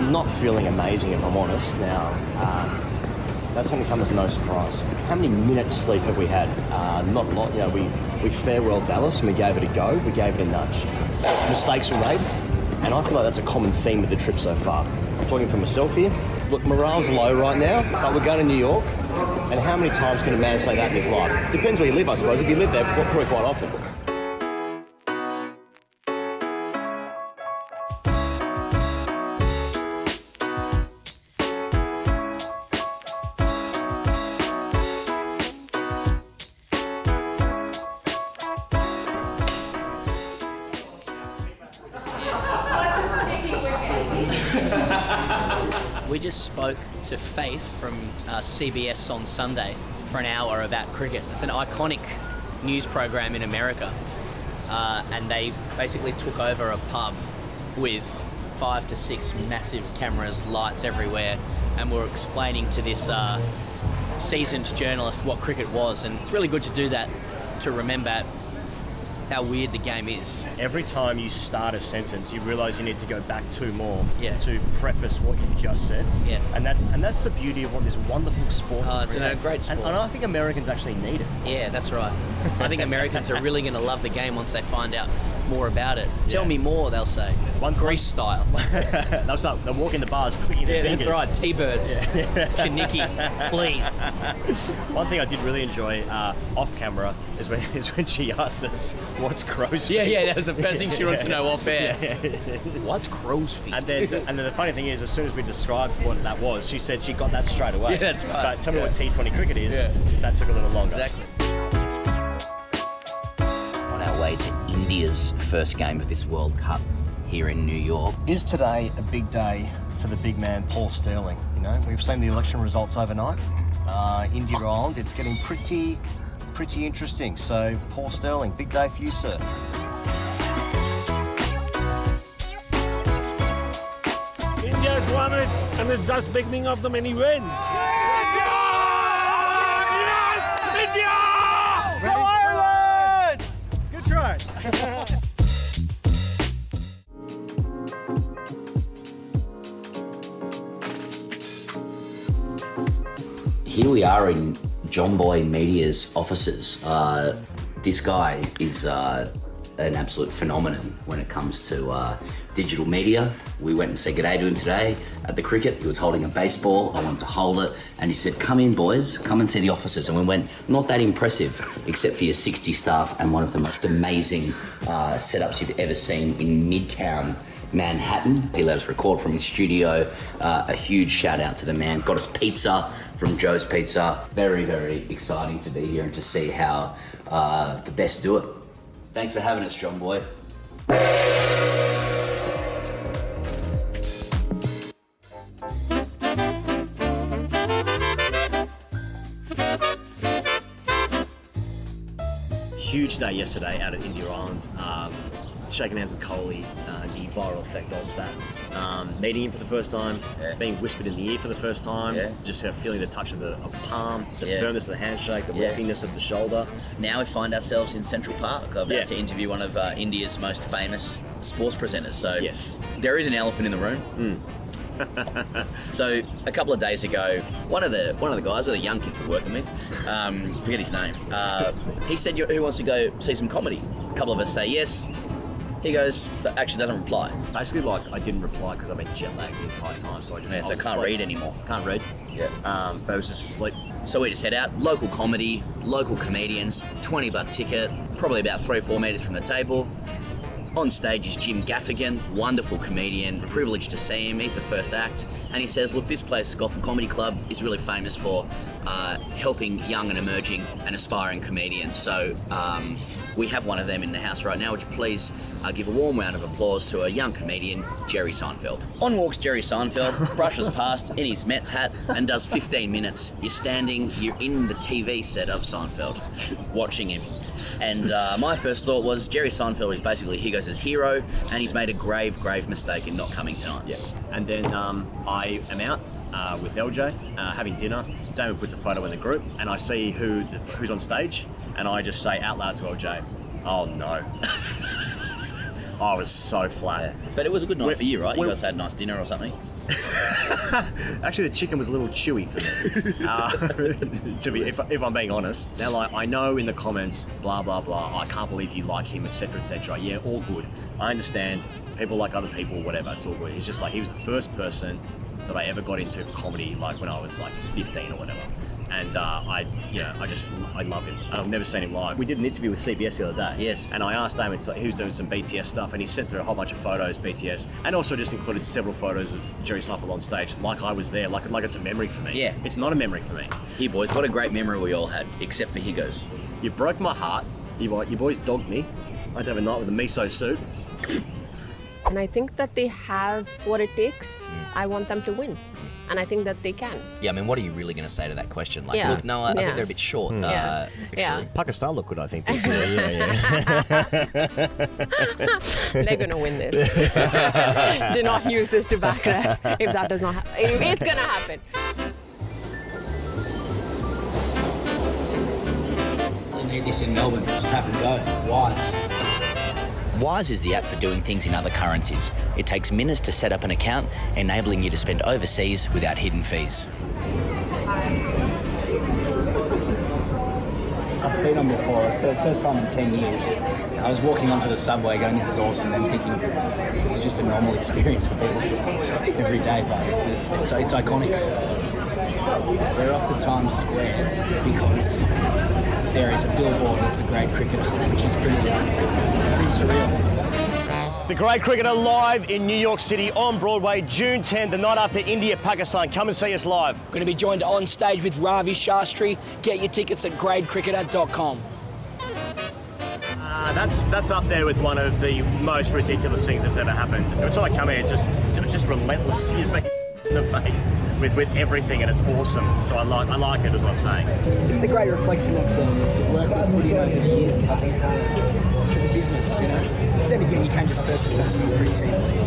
I'm not feeling amazing, if I'm honest. Now, that's going to come as no surprise. How many minutes sleep have we had? Not a lot. You know, we farewelled Dallas and we gave it a go. We gave it a nudge. Mistakes were made, and I feel like that's a common theme of the trip so far. I'm talking for myself here. Look, morale's low right now, but we're going to New York. And how many times can a man say that in his life? Depends where you live, I suppose. If you live there, probably quite often. We just spoke to Faith from CBS on Sunday for an hour about cricket. It's an iconic news program in America, and they basically took over a pub with 5 to 6 massive cameras, lights everywhere, and were explaining to this seasoned journalist what cricket was. And it's really good to do that, to remember how weird the game is. Every time you start a sentence, you realise you need to go back 2 more to preface what you just said. Yeah. And that's the beauty of what this wonderful sport is. It's a great sport. And I think Americans actually need it. Yeah, that's right. I think Americans are really going to love the game once they find out more about it. Tell me more, they'll say. Grease style. They'll walk in the bars clicking their fingers. That's right. T-Birds. Kaniki, please. One thing I did really enjoy off camera is when she asked us, what's crow's feet? Yeah, that was the first thing she wanted to know off air. What's crow's feet? And then the funny thing is, as soon as we described what that was, she said she got that straight away. Yeah, that's right. But tell me what T20 cricket is, that took a little longer. Exactly. On our way to India's first game of this World Cup here in New York. Is today a big day for the big man, Paul Sterling? You know, we've seen the election results overnight. India Ireland, it's getting pretty interesting. So, Paul Sterling, big day for you, sir. India's won it, and it's just beginning of the many wins. India! Yes! India! Go Ireland! Good try. Here we are in John Boy Media's offices. This guy is an absolute phenomenon when it comes to digital media. We went and said g'day to him today at the cricket. He was holding a baseball. I wanted to hold it, and he said, "Come in, boys. Come and see the offices." And we went, not that impressive, except for your 60 staff and one of the most amazing setups you've ever seen in Midtown Manhattan. He let us record from his studio. A huge shout out to the man. Got us pizza from Joe's Pizza. Very, very exciting to be here and to see how the best do it. Thanks for having us, John Boy. Huge day yesterday out at India Island. Shaking hands with Kohli, the viral effect of that. Meeting him for the first time, being whispered in the ear for the first time, just feeling the touch of the palm, the firmness of the handshake, the rockiness of the shoulder. Now we find ourselves in Central Park, about to interview one of India's most famous sports presenters. So there is an elephant in the room. So a couple of days ago, one of the guys, or the young kids we're working with, forget his name, he said, "Who wants to go see some comedy?" A couple of us say yes. He goes, actually doesn't reply. Basically, like, I didn't reply because I've been jet lagged the entire time, so I so can't read anymore. Can't read. But I was just asleep. So we just head out, local comedy, local comedians, $20 ticket, probably about 3 or 4 metres from the table. On stage is Jim Gaffigan, wonderful comedian, privileged to see him. He's the first act, and he says, "Look, this place, Gotham Comedy Club, is really famous for helping young and emerging and aspiring comedians. So we have one of them in the house right now. Would you please give a warm round of applause to a young comedian, Jerry Seinfeld." On walks Jerry Seinfeld, brushes past in his Mets hat, and does 15 minutes. You're in the TV set of Seinfeld, watching him. And my first thought was, Jerry Seinfeld is basically Higgins' hero, and he's made a grave mistake in not coming tonight. Yeah. And then I am out with LJ, having dinner. Damon puts a photo in the group, and I see who's on stage, and I just say out loud to LJ, "Oh no." I was so flat. But it was a good night for you, right? You guys had a nice dinner or something? Actually, the chicken was a little chewy for me. If I'm being honest. Now, like, I know in the comments, blah blah blah. I can't believe you like him, etc. etc. Yeah, all good. I understand. People like other people, whatever. It's all good. It's just like he was the first person that I ever got into comedy, like when I was like 15 or whatever. And I love him. And I've never seen him live. We did an interview with CBS the other day. Yes. And I asked him, he was doing some BTS stuff, and he sent through a whole bunch of photos, BTS, and also just included several photos of Jerry Seinfeld on stage, like I was there, like it's a memory for me. Yeah. It's not a memory for me. Here, boys, what a great memory we all had, except for Higgins. You broke my heart. You boys dogged me. I had to have a night with a miso soup. And I think that they have what it takes. I want them to win. And I think that they can. Yeah, I mean, what are you really going to say to that question? Like, Yeah. look, no, I think they're a bit short. Yeah. Actually. Pakistan looked good, I think, this year. Yeah. They're going to win this. Do not use this to back ref if that does not happen. It's going to happen. You need this in Melbourne. Just tap and go. Wise. Wise is the app for doing things in other currencies. It takes minutes to set up an account, enabling you to spend overseas without hidden fees. I've been on before. For the first time in 10 years. I was walking onto the subway going, this is awesome, and thinking, this is just a normal experience for people every day, but it's iconic. We're off to Times Square because there is a billboard of the great cricketer, which is pretty surreal. The Great Cricketer live in New York City on Broadway, June 10th, the night after India-Pakistan. Come and see us live. Going to be joined on stage with Ravi Shastri. Get your tickets at gradecricketer.com. That's up there with one of the most ridiculous things that's ever happened. Every time I come here, it's just relentless. He just makes in the face with everything, and it's awesome. So I like it, is what I'm saying. It's a great reflection of the work we've put in over the years, I think, for the business, you know. But then again, you can't just purchase those things pretty cheaply.